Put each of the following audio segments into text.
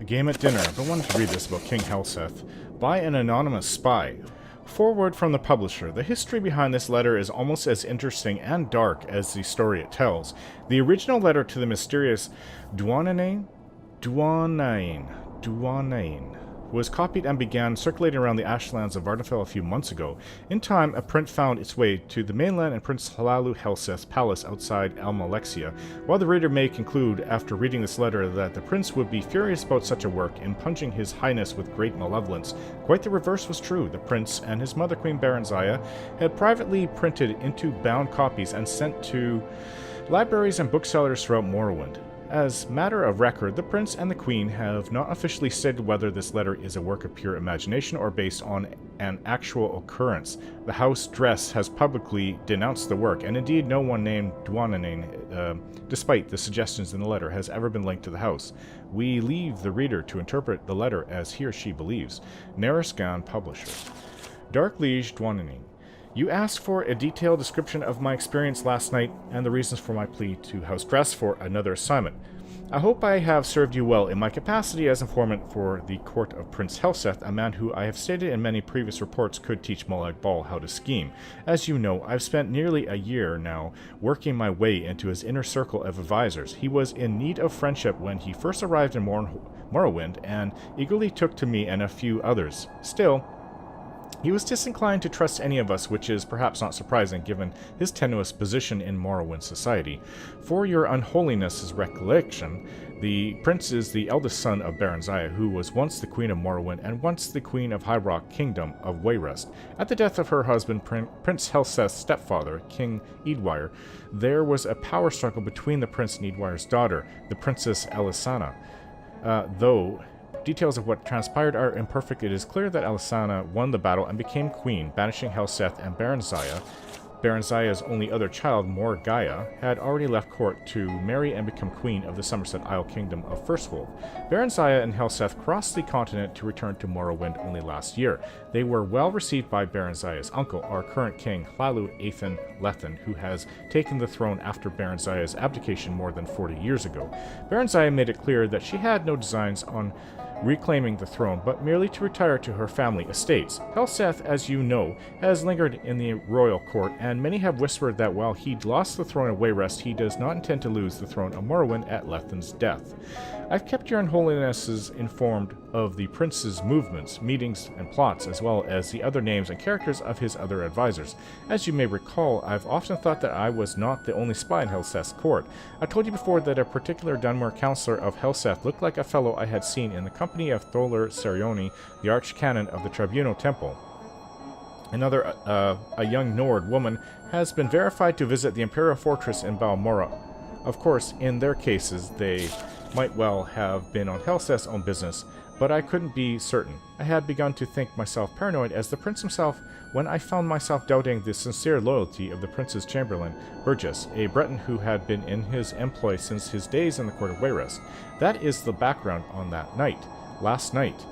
Game at Dinner. I've been wanting to read this about King Helseth by an anonymous spy. Forward from the publisher. The history behind this letter is almost as interesting and dark as the story it tells. The original letter to the mysterious Duanain was copied and began circulating around the ashlands of Vardenfell a few months ago. In time, a print found its way to the mainland and Prince Helseth's palace outside Almalexia. While the reader may conclude, after reading this letter, that the prince would be furious about such a work, impugning his highness with great malevolence, quite the reverse was true. The prince and his mother, Queen Baranziah, had privately printed into bound copies and sent to libraries and booksellers throughout Morrowind. As matter of record, the prince and the queen have not officially stated whether this letter is a work of pure imagination or based on an actual occurrence. The House Dress has publicly denounced the work, and indeed no one named Duanain, despite the suggestions in the letter, has ever been linked to the house. We leave the reader to interpret the letter as he or she believes. Nariscan Publisher. Dark Liege Duanain. You asked for a detailed description of my experience last night and the reasons for my plea to House Dress for another assignment. I hope I have served you well in my capacity as informant for the court of Prince Helseth, a man who I have stated in many previous reports could teach Molag Bal how to scheme. As you know, I've spent nearly a year now working my way into his inner circle of advisors. He was in need of friendship when he first arrived in Morrowind and eagerly took to me and a few others. Still, he was disinclined to trust any of us, which is perhaps not surprising given his tenuous position in Morrowind society. For your unholiness's recollection, the prince is the eldest son of Baranziah, who was once the queen of Morrowind and once the queen of High Rock Kingdom of Wayrest. At the death of her husband, Prince Helseth's stepfather, King Eadwire, there was a power struggle between the prince and Eadwire's daughter, the Princess Elisana. Though details of what transpired are imperfect, it is clear that Elisana won the battle and became queen, banishing Helseth and Baranziah. Baranziah's only other child, Morgaia, had already left court to marry and become queen of the Somerset Isle kingdom of Firstwolf. Baranziah and Helseth crossed the continent to return to Morrowind only last year. They were well received by Baranziah's uncle, our current king, Hlalu Athan Lethan, who has taken the throne after Baranziah's abdication more than 40 years ago. Baranziah made it clear that she had no designs on reclaiming the throne, but merely to retire to her family estates. Helseth, as you know, has lingered in the royal court, and many have whispered that while he lost the throne of Wayrest, he does not intend to lose the throne of Morrowind at Lethan's death. I've kept your unholinesses informed of the prince's movements, meetings, and plots, as well as the other names and characters of his other advisors. As you may recall, I've often thought that I was not the only spy in Helseth's court. I told you before that a particular Dunmer counselor of Helseth looked like a fellow I had seen in the company of Tholar Serioni, the archcanon of the Tribuno Temple. Another, a young Nord woman, has been verified to visit the Imperial Fortress in Balmora. Of course, in their cases, they might well have been on Helseth's own business, but I couldn't be certain. I had begun to think myself paranoid as the prince himself when I found myself doubting the sincere loyalty of the prince's chamberlain, Burgess, a Breton who had been in his employ since his days in the court of Wayrest. That is the background on that night. Last night.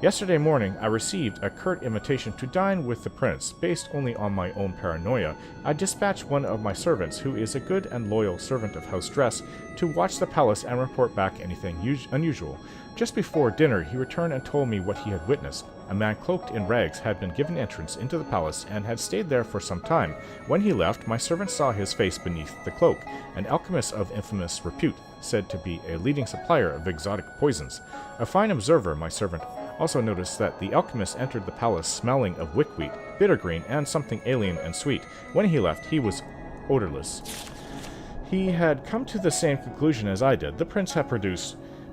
Yesterday morning, I received a curt invitation to dine with the prince. Based only on my own paranoia, I dispatched one of my servants, who is a good and loyal servant of House Dress, to watch the palace and report back anything unusual. Just before dinner, he returned and told me what he had witnessed. A man cloaked in rags had been given entrance into the palace and had stayed there for some time. When he left, my servant saw his face beneath the cloak, an alchemist of infamous repute, said to be a leading supplier of exotic poisons. A fine observer, my servant also noticed that the alchemist entered the palace smelling of wickweed, bittergreen, and something alien and sweet. When he left, he was odorless. He had come to the same conclusion as I did. The prince had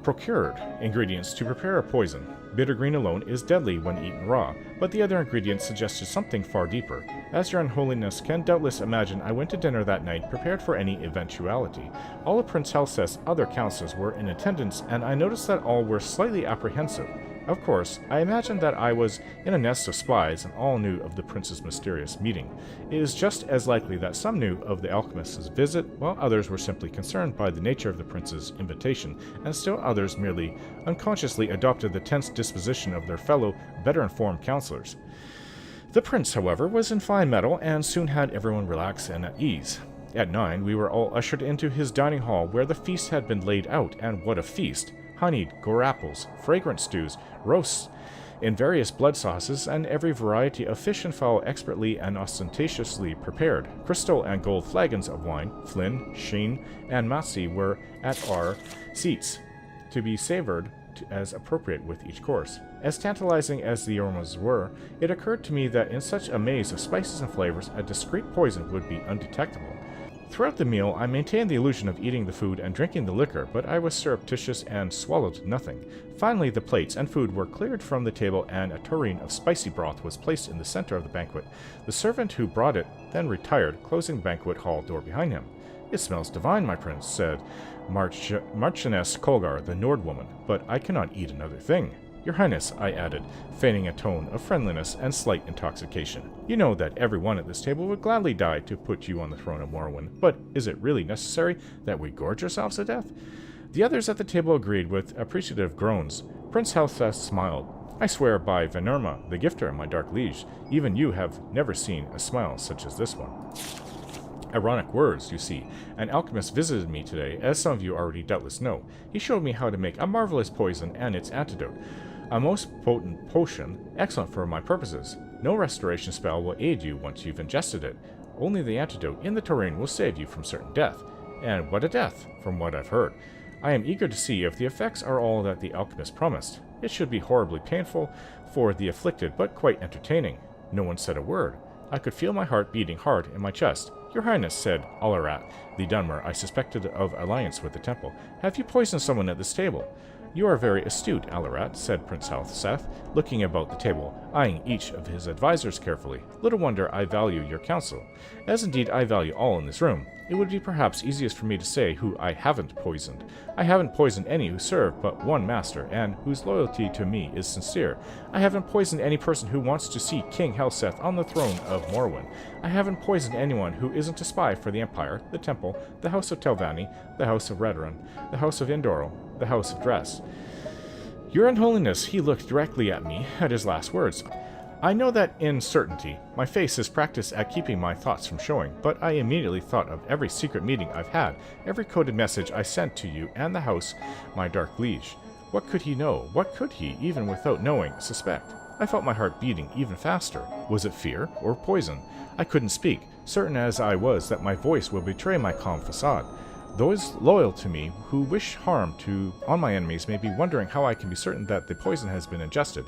procured ingredients to prepare a poison. Bittergreen alone is deadly when eaten raw, but the other ingredients suggested something far deeper. As your unholiness can doubtless imagine, I went to dinner that night prepared for any eventuality. All of Prince Helseth's other counselors were in attendance, and I noticed that all were slightly apprehensive. Of course, I imagined that I was in a nest of spies and all knew of the prince's mysterious meeting. It is just as likely that some knew of the alchemist's visit, while others were simply concerned by the nature of the prince's invitation, and still others merely unconsciously adopted the tense disposition of their fellow, better-informed counselors. The prince, however, was in fine mettle and soon had everyone relaxed and at ease. At 9, we were all ushered into his dining hall, where the feast had been laid out, and what a feast! honeyed grapples, fragrant stews, roasts in various blood sauces, and every variety of fish and fowl expertly and ostentatiously prepared. Crystal and gold flagons of wine, Flynn, Sheen, and Massey were at our seats, to be savored as appropriate with each course. As tantalizing as the aromas were, it occurred to me that in such a maze of spices and flavors, a discreet poison would be undetectable. Throughout the meal, I maintained the illusion of eating the food and drinking the liquor, but I was surreptitious and swallowed nothing. Finally, the plates and food were cleared from the table and a tureen of spicy broth was placed in the center of the banquet. The servant who brought it then retired, closing the banquet hall door behind him. "It smells divine, my prince," said Marchioness Colgar, the Nord woman, "but I cannot eat another thing." "Your Highness," I added, feigning a tone of friendliness and slight intoxication, "you know that every one at this table would gladly die to put you on the throne of Morrowind, but is it really necessary that we gorge ourselves to death?" The others at the table agreed with appreciative groans. Prince Helseth smiled. "I swear by Venerma, the gifter, my dark liege, even you have never seen a smile such as this one." Ironic words, you see. An alchemist visited me today, as some of you already doubtless know. He showed me how to make a marvelous poison and its antidote. A most potent potion, excellent for my purposes. No restoration spell will aid you once you've ingested it. Only the antidote in the tureen will save you from certain death. And what a death, from what I've heard. I am eager to see if the effects are all that the alchemist promised. It should be horribly painful for the afflicted, but quite entertaining. No one said a word. I could feel my heart beating hard in my chest. "Your Highness," said Alarat, the Dunmer I suspected of alliance with the temple, "have you poisoned someone at this table?" "You are very astute, Alarat," said Prince Helseth, looking about the table, eyeing each of his advisors carefully. "Little wonder I value your counsel, as indeed I value all in this room. It would be perhaps easiest for me to say who I haven't poisoned. I haven't poisoned any who serve but one master, and whose loyalty to me is sincere. I haven't poisoned any person who wants to see King Helseth on the throne of Morrowind. I haven't poisoned anyone who isn't a spy for the Empire, the Temple, the House of Telvanni, the House of Redoran, the House of Indoril, the House of Dress." "Your Unholiness," he looked directly at me at his last words. I know that in certainty, my face is practiced at keeping my thoughts from showing, but I immediately thought of every secret meeting I've had, every coded message I sent to you and the house, my dark liege. What could he know? What could he, even without knowing, suspect? I felt my heart beating even faster. Was it fear or poison? I couldn't speak, certain as I was that my voice will betray my calm facade. Those loyal to me who wish harm on my enemies may be wondering how I can be certain that the poison has been ingested.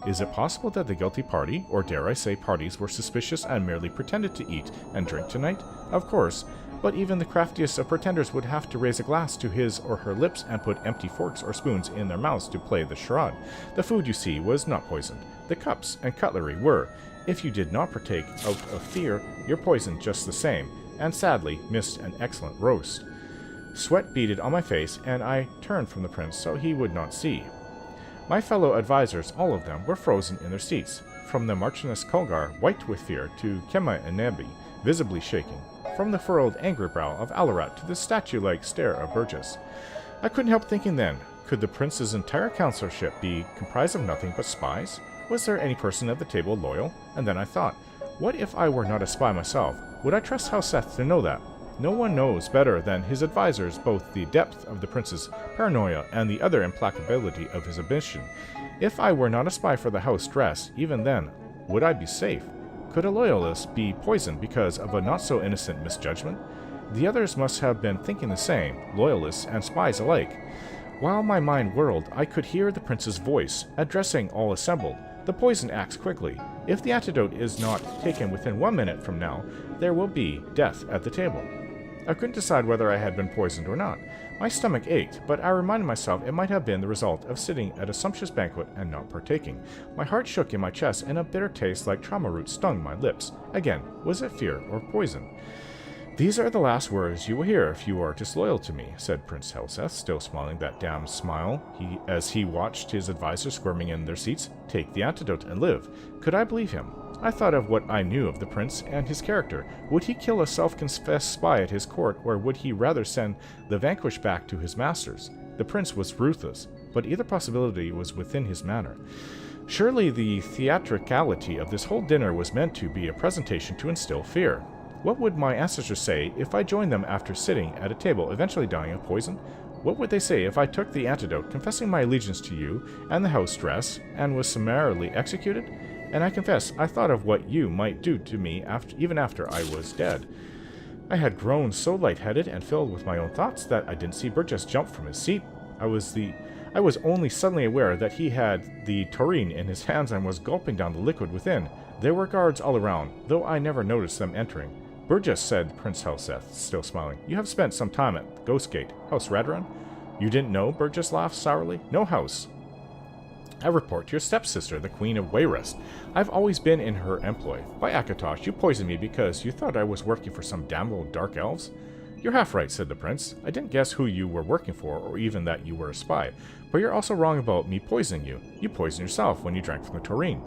Is it possible that the guilty party, or dare I say parties, were suspicious and merely pretended to eat and drink tonight? Of course, but even the craftiest of pretenders would have to raise a glass to his or her lips and put empty forks or spoons in their mouths to play the charade. The food, you see, was not poisoned. The cups and cutlery were. If you did not partake out of fear, you're poisoned just the same, and sadly missed an excellent roast. Sweat beaded on my face, and I turned from the prince so he would not see. My fellow advisors, all of them, were frozen in their seats, from the Marchioness Colgar, white with fear, to Kemma and Nebi, visibly shaking, from the furrowed, angry brow of Alarat to the statue-like stare of Burgess. I couldn't help thinking then, could the prince's entire counselorship be comprised of nothing but spies? Was there any person at the table loyal? And then I thought, what if I were not a spy myself? Would I trust Helseth to know that? No one knows better than his advisors both the depth of the prince's paranoia and the utter implacability of his ambition. If I were not a spy for the House Dress, even then, would I be safe? Could a loyalist be poisoned because of a not-so-innocent misjudgment? The others must have been thinking the same, loyalists and spies alike. While my mind whirled, I could hear the prince's voice, addressing all assembled. The poison acts quickly. If the antidote is not taken within 1 minute from now, there will be death at the table. I couldn't decide whether I had been poisoned or not. My stomach ached, but I reminded myself it might have been the result of sitting at a sumptuous banquet and not partaking. My heart shook in my chest, and a bitter taste like trauma root stung my lips. Again, was it fear or poison? "These are the last words you will hear if you are disloyal to me," said Prince Helseth, still smiling that damned smile as he watched his advisors squirming in their seats. "Take the antidote and live." Could I believe him? I thought of what I knew of the prince and his character. Would he kill a self-confessed spy at his court, or would he rather send the vanquished back to his masters? The prince was ruthless, but either possibility was within his manner. Surely the theatricality of this whole dinner was meant to be a presentation to instill fear. What would my ancestors say if I joined them after sitting at a table, eventually dying of poison? What would they say if I took the antidote, confessing my allegiance to you and the house dress, and was summarily executed? And I confess, I thought of what you might do to me even after I was dead. I had grown so lightheaded and filled with my own thoughts that I didn't see Burgess jump from his seat. I was only suddenly aware that he had the tureen in his hands and was gulping down the liquid within. There were guards all around, though I never noticed them entering. Burgess, said Prince Helseth, still smiling, you have spent some time at the Ghost Gate, House Radron? You didn't know? Burgess laughed sourly. No house. I report to your stepsister, the Queen of Wayrest. I've always been in her employ. By Akatosh, you poisoned me because you thought I was working for some damned old dark elves? You're half right, said the prince. I didn't guess who you were working for, or even that you were a spy. But you're also wrong about me poisoning you. You poisoned yourself when you drank from the tureen.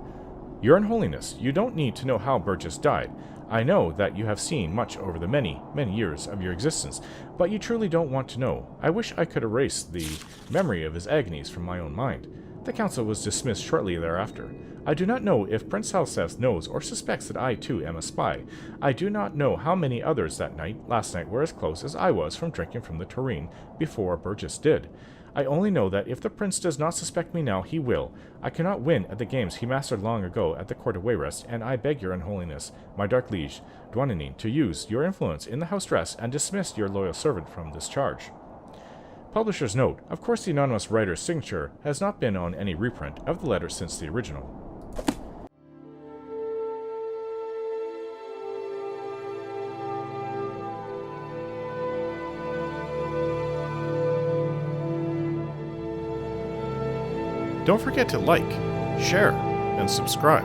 Your Unholiness, you don't need to know how Burgess died. I know that you have seen much over the many, many years of your existence, but you truly don't want to know. I wish I could erase the memory of his agonies from my own mind. The council was dismissed shortly thereafter. I do not know if Prince Helseth knows or suspects that I too am a spy. I do not know how many others last night were as close as I was from drinking from the tureen before Burgess did. I only know that if the prince does not suspect me now, he will. I cannot win at the games he mastered long ago at the court of Wayrest, and I beg your Unholiness, my dark liege, Dwananin, to use your influence in the house dress and dismiss your loyal servant from this charge. Publisher's note. Of course, the anonymous writer's signature has not been on any reprint of the letter since the original. Don't forget to like, share, and subscribe.